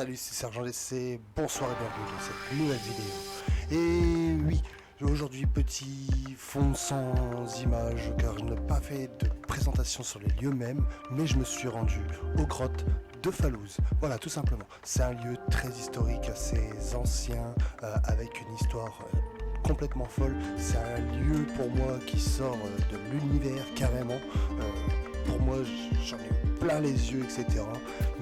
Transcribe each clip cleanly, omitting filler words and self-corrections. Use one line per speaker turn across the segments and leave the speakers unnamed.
Salut, c'est Sergent DC, bonsoir et bienvenue dans cette nouvelle vidéo. Et oui, aujourd'hui petit fond sans images car je n'ai pas fait de présentation sur les lieux mêmes, mais je me suis rendu aux grottes de Falouz. Voilà, tout simplement. C'est un lieu très historique, assez ancien, avec une histoire complètement folle. C'est un lieu pour moi qui sort de l'univers carrément. Pour moi, j'en ai plein les yeux, etc.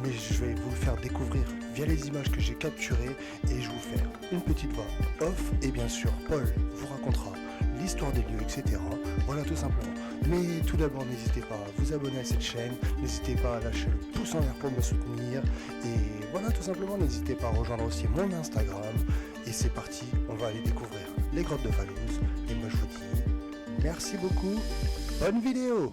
Mais je vais vous le faire découvrir via les images que j'ai capturées et je vais vous faire une petite voix off. Et bien sûr, Paul vous racontera l'histoire des lieux, etc. Voilà, tout simplement. Mais tout d'abord, n'hésitez pas à vous abonner à cette chaîne. N'hésitez pas à lâcher le pouce en l'air pour me soutenir. Et voilà, tout simplement, n'hésitez pas à rejoindre aussi mon Instagram. Et c'est parti, on va aller découvrir les grottes de Falouz. Et moi, je vous dis merci beaucoup. Bonne vidéo!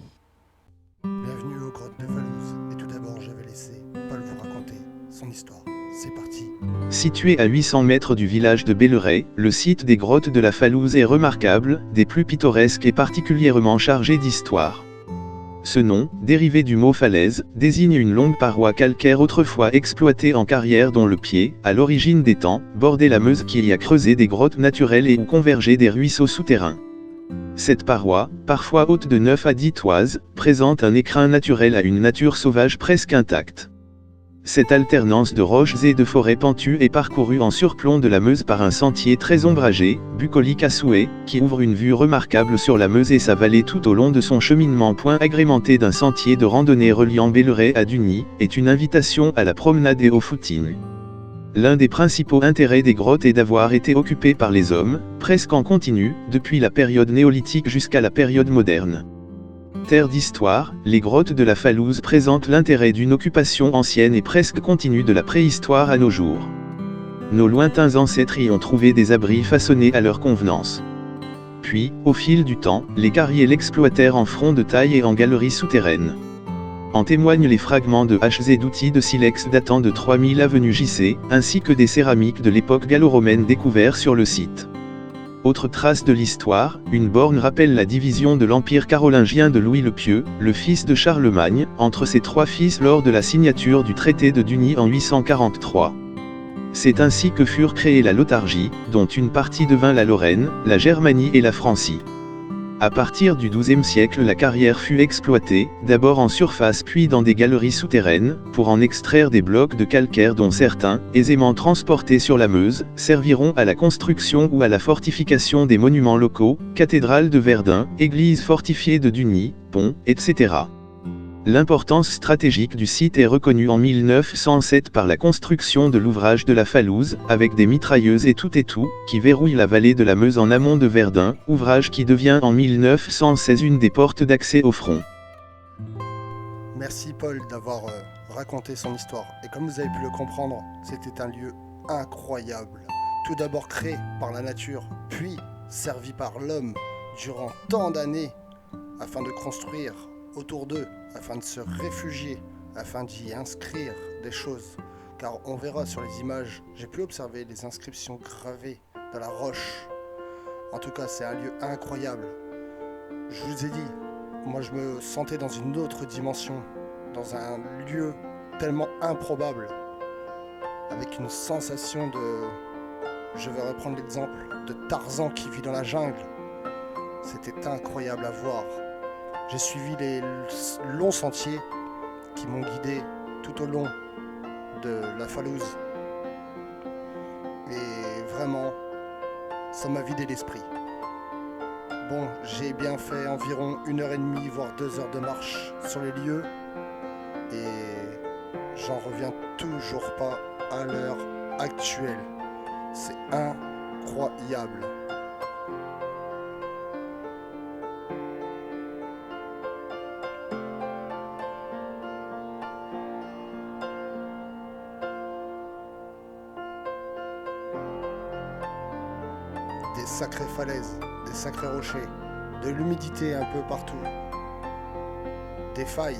Bienvenue aux grottes de Falouz. Et tout d'abord, je vais laisser Paul vous raconter son histoire. C'est parti.
Situé à 800 mètres du village de Belleray, le site des grottes de la Falouz est remarquable, des plus pittoresques et particulièrement chargé d'histoire. Ce nom, dérivé du mot falaise, désigne une longue paroi calcaire autrefois exploitée en carrière dont le pied, à l'origine des temps, bordait la Meuse qui y a creusé des grottes naturelles et où convergeaient des ruisseaux souterrains. Cette paroi, parfois haute de 9 à 10 toises, présente un écrin naturel à une nature sauvage presque intacte. Cette alternance de roches et de forêts pentues est parcourue en surplomb de la Meuse par un sentier très ombragé, bucolique à souhait, qui ouvre une vue remarquable sur la Meuse et sa vallée tout au long de son cheminement. Point agrémenté d'un sentier de randonnée reliant Belleray à Dugny, est une invitation à la promenade et au footing. L'un des principaux intérêts des grottes est d'avoir été occupées par les hommes, presque en continu, depuis la période néolithique jusqu'à la période moderne. Terre d'histoire, les grottes de la Falouz présentent l'intérêt d'une occupation ancienne et presque continue de la préhistoire à nos jours. Nos lointains ancêtres y ont trouvé des abris façonnés à leur convenance. Puis, au fil du temps, les carriers l'exploitèrent en fronts de taille et en galeries souterraines. En témoignent les fragments de haches et d'outils de silex datant de 3000 avenue JC, ainsi que des céramiques de l'époque gallo-romaine découverts sur le site. Autre trace de l'histoire, une borne rappelle la division de l'Empire carolingien de Louis le Pieux, le fils de Charlemagne, entre ses trois fils lors de la signature du traité de Dugny en 843. C'est ainsi que furent créées la Lotharingie, dont une partie devint la Lorraine, la Germanie et la Francie. À partir du XIIe siècle, la carrière fut exploitée, d'abord en surface puis dans des galeries souterraines, pour en extraire des blocs de calcaire dont certains, aisément transportés sur la Meuse, serviront à la construction ou à la fortification des monuments locaux, cathédrale de Verdun, église fortifiée de Dugny, pont, etc. L'importance stratégique du site est reconnue en 1907 par la construction de l'ouvrage de la Falouz, avec des mitrailleuses et tout, qui verrouillent la vallée de la Meuse en amont de Verdun, ouvrage qui devient en 1916 une des portes d'accès au front.
Merci Paul d'avoir raconté son histoire. Et comme vous avez pu le comprendre, c'était un lieu incroyable. Tout d'abord créé par la nature, puis servi par l'homme durant tant d'années afin de construire autour d'eux, afin de se réfugier, afin d'y inscrire des choses. Car on verra sur les images, j'ai pu observer les inscriptions gravées dans la roche. En tout cas, c'est un lieu incroyable. Je vous ai dit, moi je me sentais dans une autre dimension, dans un lieu tellement improbable, avec une sensation de... Je vais reprendre l'exemple de Tarzan qui vit dans la jungle. C'était incroyable à voir. J'ai suivi les longs sentiers qui m'ont guidé tout au long de la Falouz. Et vraiment, ça m'a vidé l'esprit. Bon, j'ai bien fait environ 1h30, voire 2 heures de marche sur les lieux. Et j'en reviens toujours pas à l'heure actuelle. C'est incroyable. Des sacrées falaises, des sacrés rochers, de l'humidité un peu partout, des failles,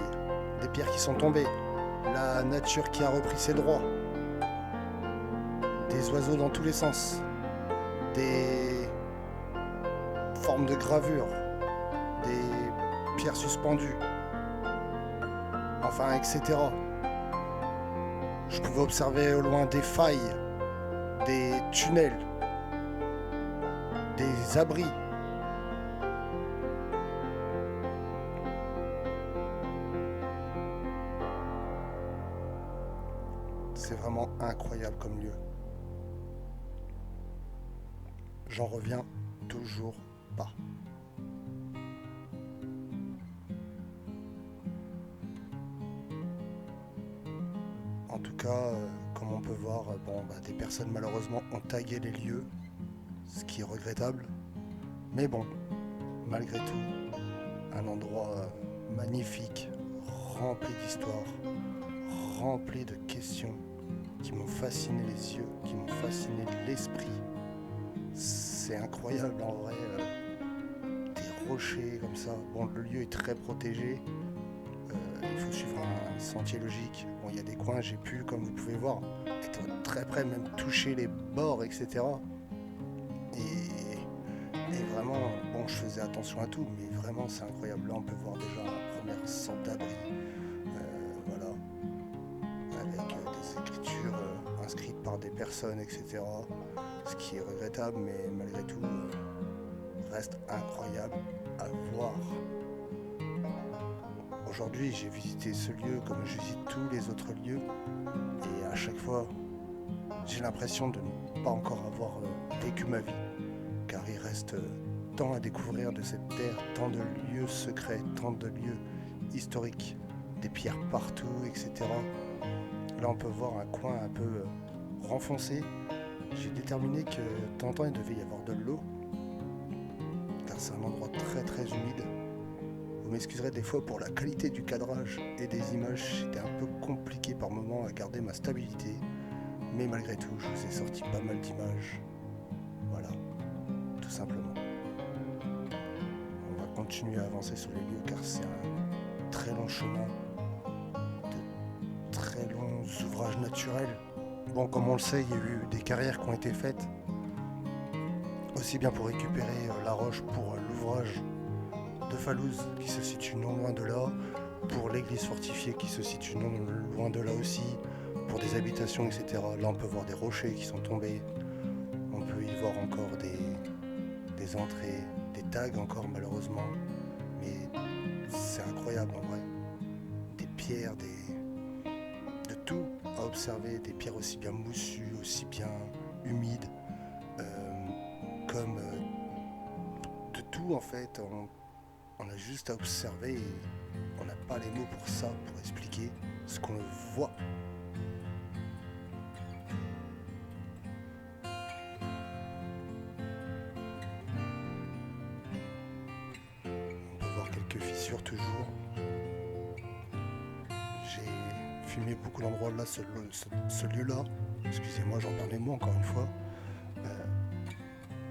des pierres qui sont tombées, la nature qui a repris ses droits, des oiseaux dans tous les sens, des formes de gravures, des pierres suspendues, enfin etc. Je pouvais observer au loin des failles, des tunnels, des abris. C'est vraiment incroyable comme lieu. J'en reviens toujours pas. En tout cas, comme on peut voir, des personnes malheureusement ont tagué les lieux, ce qui est regrettable. Mais bon, malgré tout, un endroit magnifique, rempli d'histoires, rempli de questions qui m'ont fasciné les yeux, qui m'ont fasciné l'esprit. C'est incroyable en vrai, des rochers comme ça. Bon, le lieu est très protégé, il faut suivre un sentier logique. Bon, il y a des coins, j'ai pu, comme vous pouvez voir, être très près, même toucher les bords, etc. Et vraiment, bon, je faisais attention à tout, mais vraiment, c'est incroyable. Là, on peut voir déjà la première sorte d'abri, voilà, avec des écritures inscrites par des personnes, etc. Ce qui est regrettable, mais malgré tout, reste incroyable à voir. Aujourd'hui, j'ai visité ce lieu comme je visite tous les autres lieux, et à chaque fois, j'ai l'impression de ne pas encore avoir vécu ma vie, car il reste tant à découvrir de cette terre, tant de lieux secrets, tant de lieux historiques, des pierres partout, etc. Là, on peut voir un coin un peu renfoncé. J'ai déterminé que de temps en temps, il devait y avoir de l'eau, car c'est un endroit très très humide. Vous m'excuserez des fois pour la qualité du cadrage et des images, c'était un peu compliqué par moments à garder ma stabilité, mais malgré tout, je vous ai sorti pas mal d'images. Voilà, tout simplement. On va continuer à avancer sur les lieux, car c'est un très long chemin, de très longs ouvrages naturels. Bon, comme on le sait, il y a eu des carrières qui ont été faites, aussi bien pour récupérer la roche pour l'ouvrage de Falouse qui se situe non loin de là, pour l'église fortifiée qui se situe non loin de là aussi, pour des habitations, etc. Là, on peut voir des rochers qui sont tombés, on peut y voir encore des entrées, des tags encore malheureusement, mais c'est incroyable en vrai. Des pierres, de tout à observer, des pierres aussi bien moussues, aussi bien humides, comme de tout en fait. On a juste à observer et on n'a pas les mots pour ça, pour expliquer ce qu'on voit. On peut voir quelques fissures toujours. J'ai filmé beaucoup d'endroits là, ce lieu-là. Excusez-moi, j'en perds mes mots encore une fois.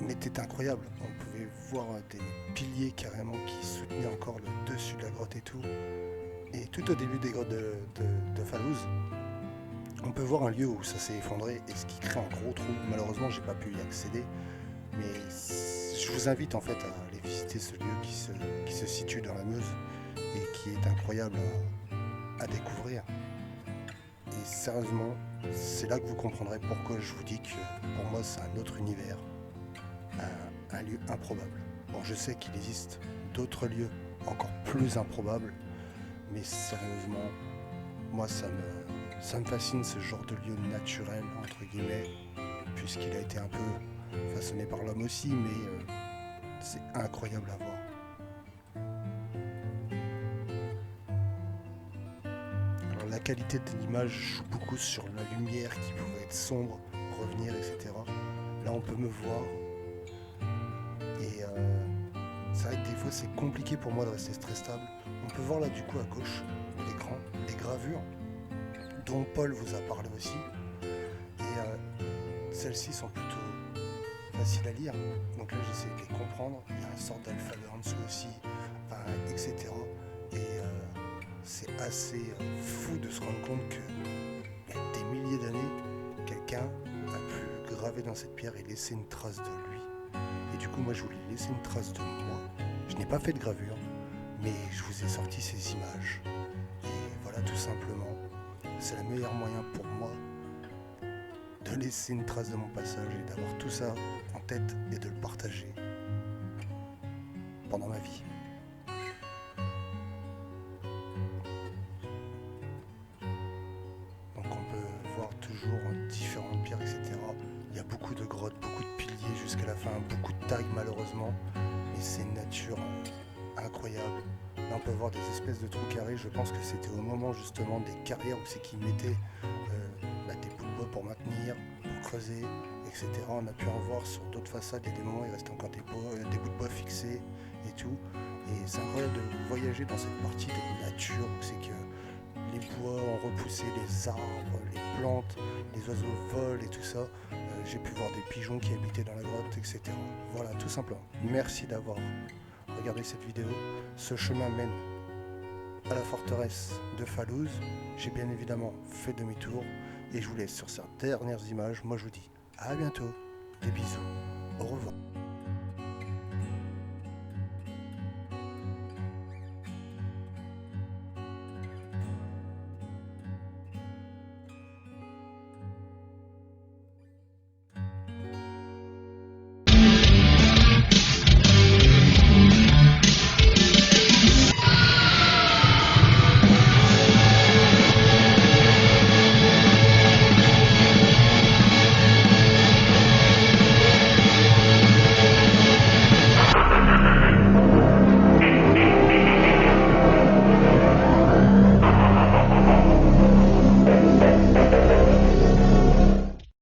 Mais c'était incroyable. On pouvait voir des piliers carrément qui soutenaient encore le dessus de la grotte et tout. Et tout au début des grottes de Falouse, on peut voir un lieu où ça s'est effondré et ce qui crée un gros trou. Malheureusement, j'ai pas pu y accéder. Mais je vous invite en fait à aller visiter ce lieu qui se situe dans la Meuse et qui est incroyable à découvrir. Et sérieusement, c'est là que vous comprendrez pourquoi je vous dis que pour moi c'est un autre univers. Un lieu improbable. Bon, je sais qu'il existe d'autres lieux encore plus improbables, mais sérieusement, moi ça me fascine ce genre de lieu naturel, entre guillemets, puisqu'il a été un peu façonné par l'homme aussi, mais c'est incroyable à voir. Alors la qualité de l'image joue beaucoup sur la lumière qui pouvait être sombre, revenir, etc. Là on peut me voir. Et c'est vrai que des fois c'est compliqué pour moi de rester très stable. On peut voir là du coup à gauche de l'écran les gravures dont Paul vous a parlé aussi. Et celles-ci sont plutôt faciles à lire. Donc là j'essaie de les comprendre. Il y a une sorte d'alphabet en dessous aussi, enfin, etc. Et c'est assez fou de se rendre compte qu'il y a des milliers d'années, quelqu'un a pu graver dans cette pierre et laisser une trace de lui. Et du coup, moi, je voulais laisser une trace de moi. Je n'ai pas fait de gravure, mais je vous ai sorti ces images. Et voilà, tout simplement, c'est le meilleur moyen pour moi de laisser une trace de mon passage et d'avoir tout ça en tête et de le partager pendant ma vie. Donc on peut voir toujours différentes pierres, etc. Il y a beaucoup de grottes, beaucoup de piliers jusqu'à la fin, beaucoup de tailles malheureusement, mais c'est une nature incroyable. Là on peut voir des espèces de trous carrés, je pense que c'était au moment justement des carrières où c'est qu'ils mettaient des bouts de bois pour maintenir, pour creuser, etc. On a pu en voir sur d'autres façades et des moments il reste encore des bouts de bois fixés et tout. Et c'est incroyable de voyager dans cette partie de nature où c'est que les bois ont repoussé, les arbres, les plantes, les oiseaux volent et tout ça. J'ai pu voir des pigeons qui habitaient dans la grotte, etc. Voilà, tout simplement. Merci d'avoir regardé cette vidéo. Ce chemin mène à la forteresse de Falouz. J'ai bien évidemment fait demi-tour et je vous laisse sur ces dernières images. Moi je vous dis à bientôt, des bisous, au revoir.